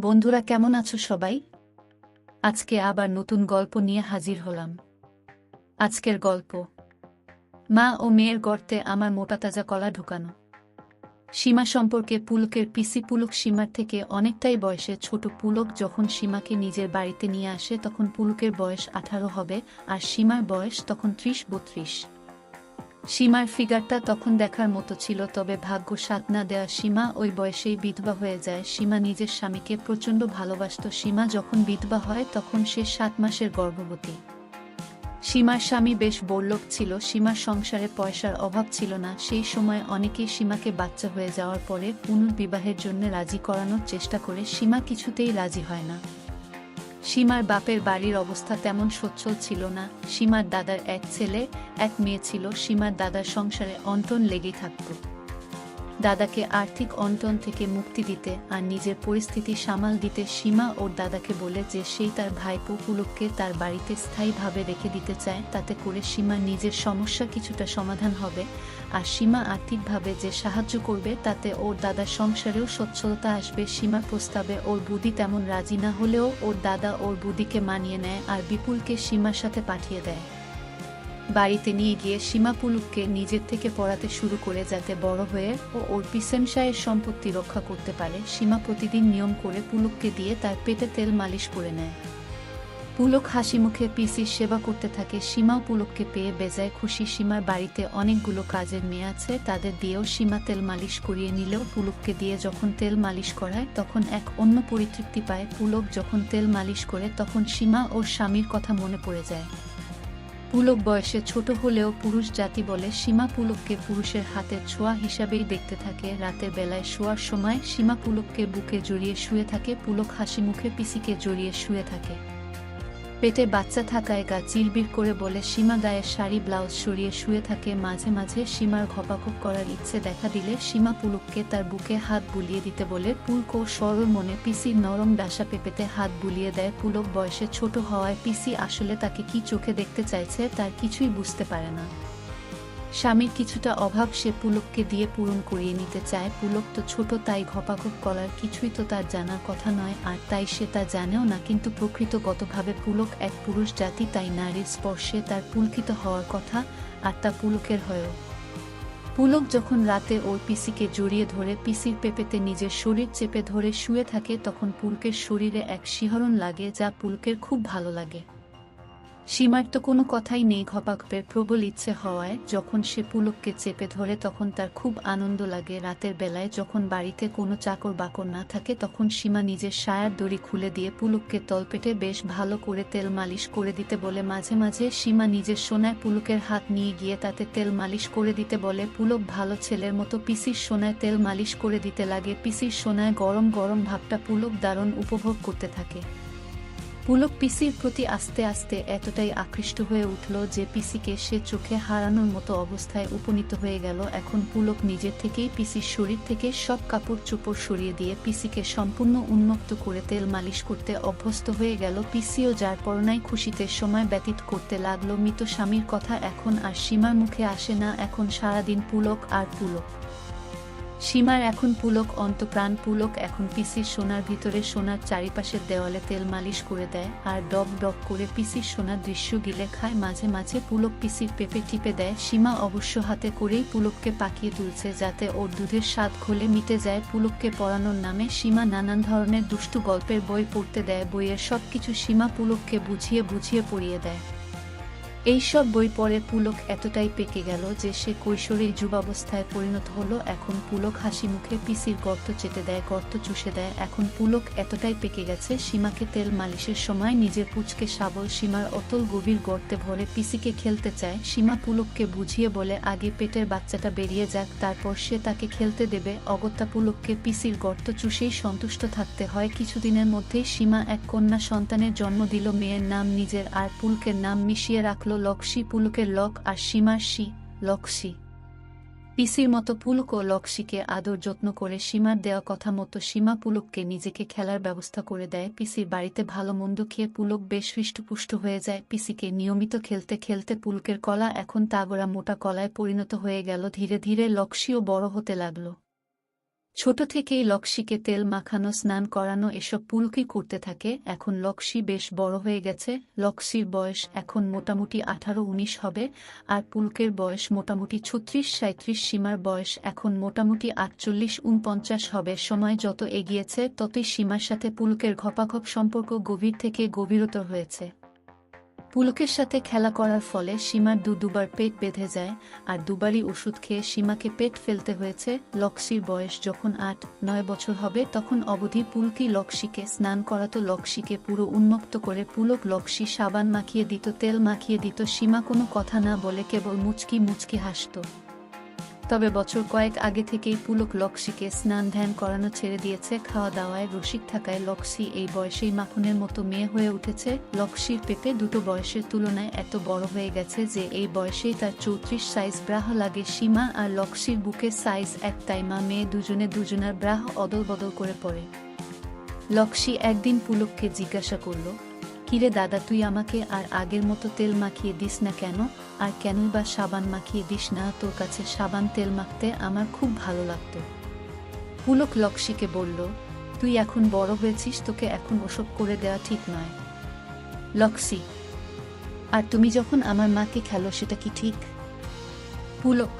বন্ধুরা কেমন আছো সবাই? আজকে আবার নতুন গল্প নিয়ে হাজির হলাম। আজকের গল্প, মা ও মেয়ের গর্তে আমার মোটা তাজা কলা ঢুকানো। সীমা সম্পর্কে পুলকের পিসি পুলক সীমার থেকে অনেকটাই বয়সে ছোট। পুলক যখন সীমাকে নিজের বাড়িতে নিয়ে আসে তখন পুলকের বয়স 18 হবে, আর সীমার বয়স তখন 30-32। সীমার ফিগারটা তখন দেখার মতো ছিল, তবে ভাগ্য সাথ না দেওয়া সীমা ওই বয়সেই বিধবা হয়ে যায়। সীমা নিজের স্বামীকে প্রচণ্ড ভালোবাসত। সীমা যখন বিধবা হয় তখন সে 7 মাসের গর্ভবতী। সীমার স্বামী বেশ বড়লোক ছিল। সীমার সংসারে পয়সার অভাব ছিল না। সেই সময় অনেকেই সীমাকে বাচ্চা হয়ে যাওয়ার পরে পুনর্বিবাহের জন্য রাজি করানোর চেষ্টা করে। সীমা কিছুতেই রাজি হয় না। সীমার বাপের বাড়ির অবস্থা তেমন সচ্ছল ছিল না। সীমার দাদার এক ছেলে এক মেয়ে ছিল। সীমার দাদার সংসারে অনটন লেগেই থাকত। দাদাকে আর্থিক অনটন থেকে মুক্তি দিতে আর নিজের পরিস্থিতি সামাল দিতে সীমা ওর দাদাকে বলে যে সেই তার ভাইপো পুলককে তার বাড়িতে স্থায়ীভাবে রেখে দিতে চায়। তাতে করে সীমা নিজের সমস্যা কিছুটা সমাধান হবে, আর সীমা আর্থিকভাবে যে সাহায্য করবে তাতে ওর দাদার সংসারেও সচ্ছলতা আসবে। সীমার প্রস্তাবে ওর বুদি তেমন রাজি না হলেও ওর দাদা ওর বুদিকে মানিয়ে নেয় আর বিপুলকে সীমার সাথে পাঠিয়ে দেয়। বাড়িতে নিয়ে গিয়ে সীমা পুলককে নিজের থেকে পড়াতে শুরু করে, যাতে বড় হয়ে ও ওর পিসেমশায়ের সম্পত্তি রক্ষা করতে পারে। সীমা প্রতিদিন নিয়ম করে পুলককে দিয়ে তার পেটে তেল মালিশ করে নেয়। পুলক হাসি মুখে পিসির সেবা করতে থাকে। সীমাও পুলককে পেয়ে বেজায় খুশি। সীমার বাড়িতে অনেকগুলো কাজের মেয়ে আছে, তাদের দিয়েও সীমা তেল মালিশ করিয়ে নিলেও পুলককে দিয়ে যখন তেল মালিশ করায় তখন এক অন্য পরিতৃপ্তি পায়। পুলক যখন তেল মালিশ করে তখন সীমা ওর স্বামীর কথা মনে পড়ে যায়। পুলক বয়সে ছোট হলেও পুরুষ জাতি বলে সীমা পুলককে পুরুষের হাতের ছোঁয়া হিসাবেই দেখতে থাকে। রাতের বেলায় শোয়ার সময় সীমা পুলককে বুকে জড়িয়ে শুয়ে থাকে। পুলক হাসি মুখে পিসিকে জড়িয়ে শুয়ে থাকে। পেটে বাচ্চা থাকায় গা চিরবির করে বলে সীমা গায়ের শাড়ি ব্লাউজ সরিয়ে শুয়ে থাকে। মাঝে মাঝে সীমার ঘপাঘপ করার ইচ্ছে দেখা দিলে সীমা পুলককে তার বুকে হাত বুলিয়ে দিতে বলে। পুলক সরল মনে পিসির নরম ডাসা পেঁপেতে হাত বুলিয়ে দেয়। পুলক বয়সে ছোট হওয়ায় পিসি আসলে তাকে কি চোখে দেখতে চাইছে তার কিছুই বুঝতে পারে না। স্বামীর কিছুটা অভাব সে পুলককে দিয়ে পূরণ করিয়ে নিতে চায়। পুলক তো ছোট, তাই ঘপাঘপ করার কিছুই তো তার জানার কথা নয়, আর তাই সে তা জানেও না। কিন্তু প্রকৃতগতভাবে পুলক এক পুরুষ জাতি, তাই নারীর স্পর্শে তার পুলকিত হওয়ার কথা, আর তা পুলকের হয়েও। পুলক যখন রাতে ওর পিসিকে জড়িয়ে ধরে পিসির পেঁপেতে নিজের শরীর চেপে ধরে শুয়ে থাকে তখন পুলকের শরীরে এক শিহরণ লাগে, যা পুলকের খুব ভালো লাগে। সীমার তো কোনো কথাই নেই ঘপাঘপের প্রবল ইচ্ছে হওয়ায়। যখন সে পুলককে চেপে ধরে তখন তার খুব আনন্দ লাগে। রাতের বেলায় যখন বাড়িতে কোনো চাকর বাকর না থাকে তখন সীমা নিজের সায়ার দড়ি খুলে দিয়ে পুলককে তলপেটে বেশ ভালো করে তেল মালিশ করে দিতে বলে। মাঝে মাঝে সীমা নিজের সোনায় পুলকের হাত নিয়ে গিয়ে তাতে তেল মালিশ করে দিতে বলে। পুলক ভালো ছেলের মতো পিসির সোনায় তেল মালিশ করে দিতে লাগে। পিসির সোনায় গরম গরম ভাবটা পুলক দারুণ উপভোগ করতে থাকে। পুলক পিসির প্রতি আস্তে আস্তে এতটাই আকৃষ্ট হয়ে উঠল যে পিসিকে সে চোখে হারানোর মতো অবস্থায় উপনীত হয়ে গেল। এখন পুলক নিজের থেকেই পিসির শরীর থেকে সব কাপড় চোপড় সরিয়ে দিয়ে পিসিকে সম্পূর্ণ উন্মুক্ত করে তেল মালিশ করতে অভ্যস্ত হয়ে গেল। পিসিও যার পরনাই খুশিতে সময় ব্যতীত করতে লাগলো। মৃত স্বামীর কথা এখন আর সীমার মুখে আসে না। এখন সারাদিন পুলক আর পুলক। সীমার এখন পুলক অন্তপ্রাণ। পুলক এখন পিসির সোনার ভিতরে সোনার চারিপাশের দেওয়ালে তেল মালিশ করে দেয় আর ডব ডব করে পিসির সোনার দৃশ্য গিলে খায়। মাঝে মাঝে পুলক পিসির পেঁপে টিপে দেয়। সীমা অবশ্য হাতে করেই পুলককে পাকিয়ে তুলছে যাতে ওর দুধের স্বাদ ঘোলে মিটে যায়। পুলককে পড়ানোর নামে সীমা নানান ধরনের দুষ্টু গল্পের বই পড়তে দেয়। বইয়ের সবকিছু সীমা পুলককে বুঝিয়ে বুঝিয়ে পড়িয়ে দেয়। এইসব বই পড়ে পুলক এতটাই পেকে গেল যে সে কৈশোরের যুবাবস্থায় পরিণত হলো। এখন পুলক হাসি মুখে পিসির গর্ত চেটে দেয়, গর্ত চুষে দেয়। এখন পুলক এতটাই পেকে গেছে সীমাকে তেল মালিশের সময় নিজের পুচকে শাবল সীমার অতল গভীর গর্তে ভরে পিসিকে খেলতে চায়। সীমা পুলককে বুঝিয়ে বলে আগে পেটের বাচ্চাটা বেরিয়ে যাক, তারপর সে তাকে খেলতে দেবে। অগত্যা পুলককে পিসির গর্ত চুষেই সন্তুষ্ট থাকতে হয়। কিছুদিনের মধ্যেই সীমা এক কন্যা সন্তানের জন্ম দিল। মেয়ের নাম নিজের আর পুলকের নাম মিশিয়ে রাখল লক্ষ্মী। পুলকের লক আর সীমার শি, লক্ষ্মী। পিসির মতো পুলকও লক্ষ্মীকে আদর যত্ন করে। সীমার দেওয়া কথা মতো সীমা পুলককে নিজেকে খেলার ব্যবস্থা করে দেয়। পিসির বাড়িতে ভালো মন্দ খেয়ে পুলক বেশ হৃষ্টপুষ্ট হয়ে যায়। পিসিকে নিয়মিত খেলতে খেলতে পুলকের কলা এখন তাগড়া মোটা কলায় পরিণত হয়ে গেল। ধীরে ধীরে লক্ষ্মীও বড় হতে লাগলো। ছোট থেকেই লক্ষ্মীকে তেল মাখানো, স্নান করানো এসব পুলকই করতে থাকে। এখন লক্ষ্মী বেশ বড় হয়ে গেছে। লক্ষ্মীর বয়স এখন মোটামুটি 18-19 হবে, আর পুলকের বয়স মোটামুটি 36-37। সীমার বয়স এখন মোটামুটি 48-49 হবে। সময় যত এগিয়েছে ততই সীমার সাথে পুলকের ঘপাঘপ সম্পর্ক গভীর থেকে গভীরতর হয়েছে। পুলকের সাথে খেলা করার ফলে সীমার দুবার পেট বেঁধে যায়, আর দুবারই ওষুধ খেয়ে সীমাকে পেট ফেলতে হয়েছে। লক্ষ্মীর বয়স যখন 8-9 বছর হবে তখন অবধি পুলকই লক্ষ্মীকে স্নান করাতো, লক্ষ্মীকে পুরো উন্মুক্ত করে পুলক লক্ষ্মী সাবান মাখিয়ে দিত, তেল মাখিয়ে দিত। সীমা কোনো কথা না বলে কেবল মুচকি মুচকি হাসত। তবে বছর কয়েক আগে থেকেই পুলক লক্ষ্মীকে স্নান ধ্যান করানো ছেড়ে দিয়েছে। খাওয়া দাওয়ায় রসিক থাকায় লক্ষ্মী এই বয়সেই মাখনের মতো মেয়ে হয়ে উঠেছে। লক্ষ্মীর পেটে দুটো বয়সের তুলনায় এত বড় হয়ে গেছে যে এই বয়সেই তার 34 সাইজ ব্রাহ লাগে। সীমা আর লক্ষ্মীর বুকের সাইজ এক, তাই মা মেয়ে দুজনে দুজনার ব্রাহ অদল বদল করে পড়ে। লক্ষ্মী একদিন পুলককে জিজ্ঞাসা করল, কিরে দাদা, তুই আমাকে আর আগের মতো তেল মাখিয়ে দিস না কেন? আর কেনই বা সাবান মাখিয়ে দিস না? তোর কাছে সাবান তেল মাখতে আমার খুব ভালো লাগতো। পুলক লক্ষ্মীকে বলল, তুই এখন বড় হয়েছিস, তোকে এখন ওসব করে দেওয়া ঠিক নয়। লক্ষ্মী, আর তুমি যখন আমার মাকে খেলো সেটা কি ঠিক? পুলক,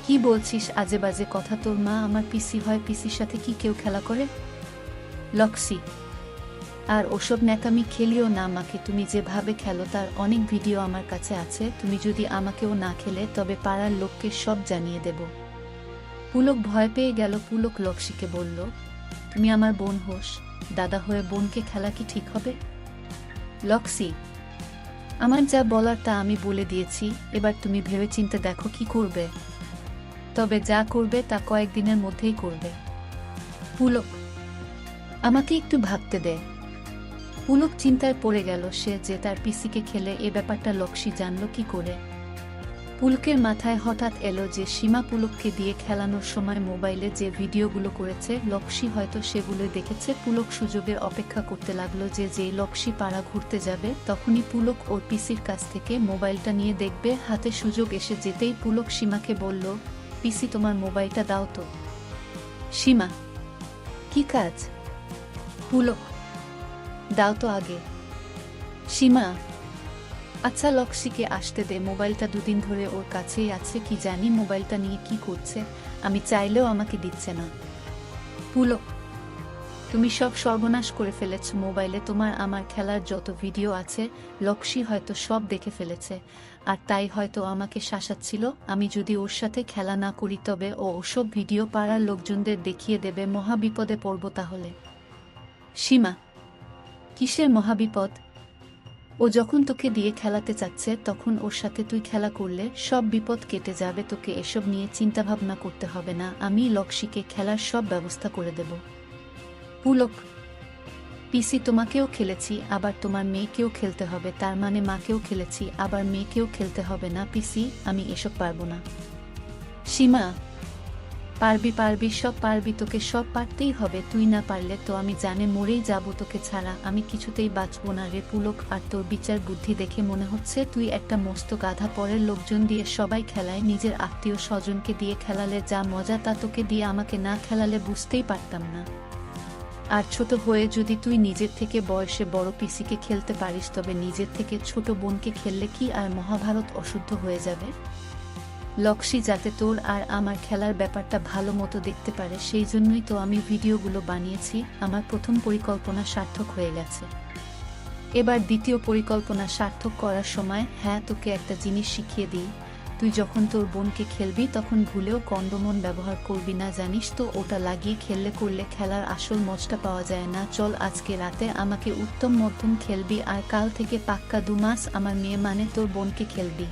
কি বলছিস আজে বাজে কথা? তোর মা আমার পিসি হয়, পিসির সাথে কি কেউ খেলা করে? লক্ষ্মী, আর ওসব ন্যাকামি খেলিও না আমাকে। তুমি যেভাবে খেলো তার অনেক ভিডিও আমার কাছে আছে। তুমি যদি আমাকেও না খেলে তবে পাড়ার লোককে সব জানিয়ে দেব। পুলক ভয় পেয়ে গেল। পুলক লক্ষ্মীকে বলল, তুমি আমার বোন হোস, দাদা হয়ে বোনকে খেলা কি ঠিক হবে? লক্ষ্মী, আমার যা বলার তা আমি বলে দিয়েছি, এবার তুমি ভেবেচিন্তে দেখো কি করবে। তবে যা করবে তা কয়েকদিনের মধ্যেই করবে। পুলক, আমাকে একটু ভাবতে দে। পুলক চিন্তায় পড়ে গেল সে যে তার পিসিকে খেলে, এ ব্যাপারটা লক্ষ্মী জানল কি করে। পুলকের মাথায় হঠাৎ এলো যে সীমা পুলককে দিয়ে খেলানোর সময় মোবাইলে যে ভিডিওগুলো করেছে লক্ষ্মী হয়তো সেগুলোই দেখেছে। পুলক সুযোগের অপেক্ষা করতে লাগলো যে যেই লক্ষ্মী পাড়া ঘুরতে যাবে তখনই পুলক ওর পিসির কাছ থেকে মোবাইলটা নিয়ে দেখবে। হাতে সুযোগ এসে যেতেই পুলক সীমাকে বলল, পিসি তোমার মোবাইলটা দাও তো। সীমা, কি কাজ? পুলক, দাও তো আগে। সীমা, আচ্ছা লক্ষ্মীকে আসতে দে, মোবাইলটা দুদিন ধরে ওর কাছেই আছে, কি জানি মোবাইলটা নিয়ে কি করছে, আমি চাইলেও আমাকে দিচ্ছে না। পুলক, তুমি সব সর্বনাশ করে ফেলেছ। মোবাইলে তোমার আমার খেলার যত ভিডিও আছে লক্ষ্মী হয়তো সব দেখে ফেলেছে, আর তাই হয়তো আমাকে শাসাচ্ছিল। আমি যদি ওর সাথে খেলা না করি তবে ও ওসব ভিডিও পাড়ার লোকজনদের দেখিয়ে দেবে, মহাবিপদে পড়ব তাহলে। সীমা, কিসের মহাবিপদ? ও যখন তোকে দিয়ে খেলাতে চাচ্ছে তখন ওর সাথে তুই খেলা করলে সব বিপদ কেটে যাবে। তোকে এসব নিয়ে চিন্তাভাবনা করতে হবে না, আমি লক্ষ্মীকে খেলার সব ব্যবস্থা করে দেব। পুলক, পিসি তোমাকেও খেলেছি, আবার তোমার মেয়েকেও খেলতে হবে, তার মানে মাকেও খেলেছি আবার মেয়েকেও খেলতে হবে না পিসি, আমি এসব পারবো না। সীমা, পারবি পারবি, সব পারবি, তোকে সব পারতেই হবে। তুই না পারলে তো আমি জানে মরেই যাব, তোকে ছাড়া আমি কিছুতেই বাঁচব না রে পুলক। আর তোর বিচার বুদ্ধি দেখে মনে হচ্ছে তুই একটা মস্ত গাধা। পরের লোকজন দিয়ে সবাই খেলায়, নিজের আত্মীয় স্বজনকে দিয়ে খেলালে যা মজা তা তোকে দিয়ে আমাকে না খেলালে বুঝতেই পারতাম না। আর ছোট হয়ে যদি তুই নিজের থেকে বয়সে বড় পিসিকে খেলতে পারিস তবে নিজের থেকে ছোট বোনকে খেললে কি আর মহাভারত অশুদ্ধ হয়ে যাবে? লক্ষ্মী যাতে তোর আর আমার খেলার ব্যাপারটা ভালো মতো দেখতে পারে সেই জন্যই তো আমি ভিডিওগুলো বানিয়েছি। আমার প্রথম পরিকল্পনা সার্থক হয়ে গেছে, এবার দ্বিতীয় পরিকল্পনা সার্থক করার সময়। হ্যাঁ, তোকে একটা জিনিস শিখিয়ে দিই, তুই যখন তোর বোনকে খেলবি তখন ভুলেও কন্ডোমন ব্যবহার করবি না, জানিস তো? ওটা লাগিয়ে খেললে করলে খেলার আসল মজটা পাওয়া যায় না। চল আজকে রাতে আমাকে উত্তম মধ্যম খেলবি, আর কাল থেকে পাক্কা 2 মাস আমার মেয়ে মানে তোর বোনকে খেলবি।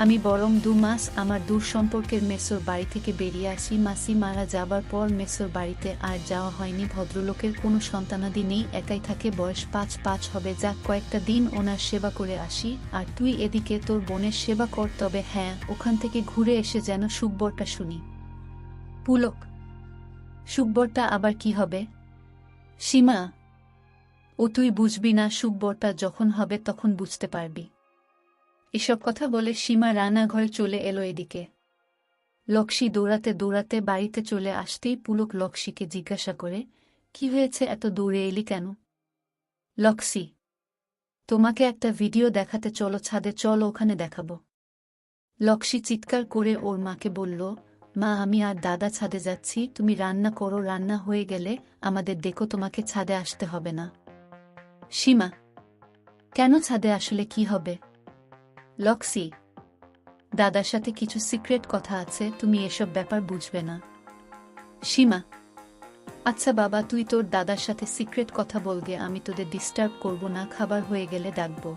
আমি বরং 2 মাস আমার দূর সম্পর্কের মেসোর বাড়ি থেকে বেরিয়ে আসি। মাসি মারা যাবার পর মেসোর বাড়িতে আর যাওয়া হয়নি। ভদ্রলোকের কোনো সন্তানাদি নেই, একাই থাকে, বয়স 5 হবে। যাক, কয়েকটা দিন ওনার সেবা করে আসি, আর তুই এদিকে তোর বোনের সেবা কর। তবে হ্যাঁ, ওখান থেকে ঘুরে এসে যেন সুখবরটা শুনি। পুলক, সুখবরটা আবার কি হবে? সীমা, ও তুই বুঝবি না, সুখবরটা যখন হবে তখন বুঝতে পারবি। এসব কথা বলে সীমা রান্নাঘরে চলে এলো। এদিকে লক্ষ্মী দৌড়াতে দৌড়াতে বাড়িতে চলে আসতেই পুলক লক্ষ্মীকে জিজ্ঞাসা করে, কি হয়েছে, এত দৌড়ে এলি কেন? লক্ষ্মী, তোমাকে একটা ভিডিও দেখাতে, চলো ছাদে, চলো ওখানে দেখাবো। লক্ষ্মী চিৎকার করে ওর মাকে বলল, মা আমি আর দাদা ছাদে যাচ্ছি, তুমি রান্না করো, রান্না হয়ে গেলে আমাদের ডেকো, তোমাকে ছাদে আসতে হবে না। সীমা, কেন ছাদে আসলে কি হবে? লক্ষ্মী, দাদার সাথে কিছু সিক্রেট কথা আছে, তুমি এসব ব্যাপার বুঝবে না। সীমা, আচ্ছা বাবা, তুই তোর দাদার সাথে সিক্রেট কথা বলগে, আমি তোদের ডিস্টার্ব করব না, খাবার হয়ে গেলে ডাকবো।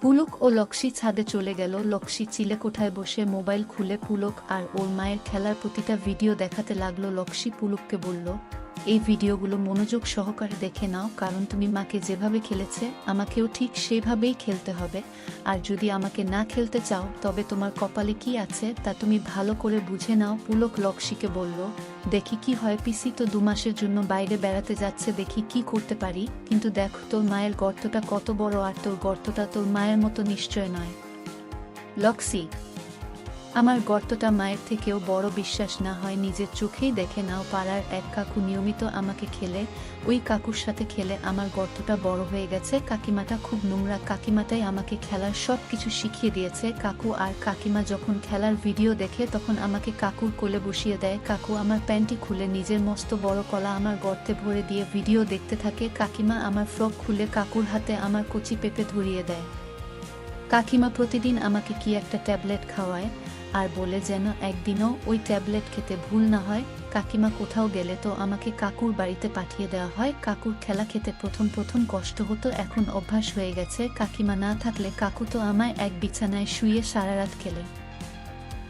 পুলক ও লক্ষ্মী ছাদে চলে গেল। লক্ষ্মী চিলেকোঠায় বসে মোবাইল খুলে পুলক আর ওর মায়ের খেলার প্রতিটা ভিডিও দেখাতে লাগলো। লক্ষ্মী পুলককে বলল, এই ভিডিওগুলো মনোযোগ সহকারে দেখে নাও, কারণ তুমি মাকে যেভাবে খেলেছে আমাকেও ঠিক সেভাবেই খেলতে হবে, আর যদি আমাকে না খেলতে চাও তবে তোমার কপালে কি আছে তা তুমি ভালো করে বুঝে নাও। পুলক লক্ষ্মীকে বলল, দেখি কি হয়, পিসি তো 2 মাসের জন্য বাইরে বেড়াতে যাচ্ছে, দেখি কি করতে পারি, কিন্তু দেখ তোর মায়ের গর্তটা কত বড়, আর তোর গর্তটা তোর মায়ের মতো নিশ্চয় নয়। লক্ষ্মী, আমার গর্তটা মায়ের থেকেও বড়, বিশ্বাস না হয় নিজের চোখেই দেখে নাও। পাড়ার এক কাকু নিয়মিত আমাকে খেলে, ওই কাকুর সাথে খেলে আমার গর্তটা বড় হয়ে গেছে। কাকিমাটা খুব নোংরা, কাকিমাটাই আমাকে খেলার সব কিছু শিখিয়ে দিয়েছে। কাকু আর কাকিমা যখন খেলার ভিডিও দেখে তখন আমাকে কাকুর কোলে বসিয়ে দেয়। কাকু আমার প্যান্টি খুলে নিজের মস্ত বড় কলা আমার গর্তে ভরে দিয়ে ভিডিও দেখতে থাকে। কাকিমা আমার ফ্রক খুলে কাকুর হাতে আমার কচি পেঁপে ধরিয়ে দেয়। কাকিমা প্রতিদিন আমাকে কি একটা ট্যাবলেট খাওয়ায় আর বলে যেন একদিনও ওই ট্যাবলেট খেতে ভুল না হয়। কাকিমা কোথাও গেলে তো আমাকে কাকুর বাড়িতে পাঠিয়ে দেওয়া হয়। কাকুর খেলা খেতে প্রথম প্রথম কষ্ট হতো, এখন অভ্যাস হয়ে গেছে। কাকিমা না থাকলে কাকু তো আমায় এক বিছানায় শুয়ে সারা রাত খেলে।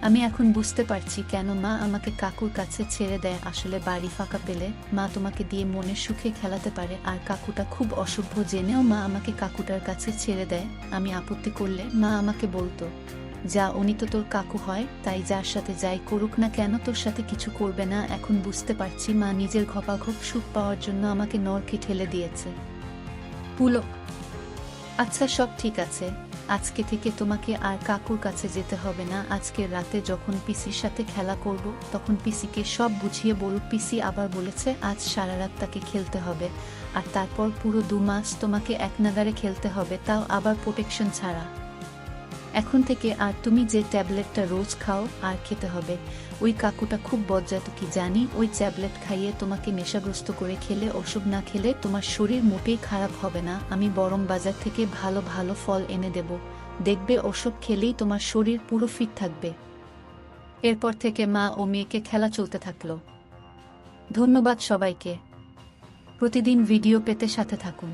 আমি এখন বুঝতে পারছি কেন মা আমাকে কাকুর কাছে ছেড়ে দেয়। আসলে বাড়ি ফাঁকা পেলে মা তোমাকে দিয়ে মনের সুখে খেলাতে পারে, আর কাকুটা খুব অসভ্য জেনেও মা আমাকে কাকুটার কাছে ছেড়ে দেয়। আমি আপত্তি করলে মা আমাকে বলতো, যা, উনি তো তোর কাকু হয়, তাই যার সাথে যাই করুক না কেন তোর সাথে কিছু করবে না। এখন বুঝতে পারছি মা নিজের ঘপাঘপ সুখ পাওয়ার জন্য আমাকে নরকে ঠেলে দিয়েছে। পুলক, আচ্ছা সব ঠিক আছে, আজকে থেকে তোমাকে আর কাকুর কাছে যেতে হবে না। আজকের রাতে যখন পিসির সাথে খেলা করব তখন পিসিকে সব বুঝিয়ে বলব পিসি আবার বলেছে আজ সারা রাত তাকে খেলতে হবে, আর তারপর পুরো 2 মাস তোমাকে এক নাগারে খেলতে হবে, তাও আবার প্রোটেকশন ছাড়া। এখন থেকে আর তুমি যে ট্যাবলেটটা রোজ খাও আর খেতে হবে। ওই কাকুটা খুব বজ্জাত কি জানি, ওই ট্যাবলেট খাইয়ে তোমাকে নেশাগ্রস্ত করে খেলে, ওসব না খেলে তোমার শরীর মোটেই খারাপ হবে না। আমি বরং বাজার থেকে ভালো ভালো ফল এনে দেব, দেখবে ওসব খেলেই তোমার শরীর পুরো ফিট থাকবে। এরপর থেকে মা ও মেয়েকে খেলা চলতে থাকলো। ধন্যবাদ সবাইকে। প্রতিদিন ভিডিও পেতে সাথে থাকুন।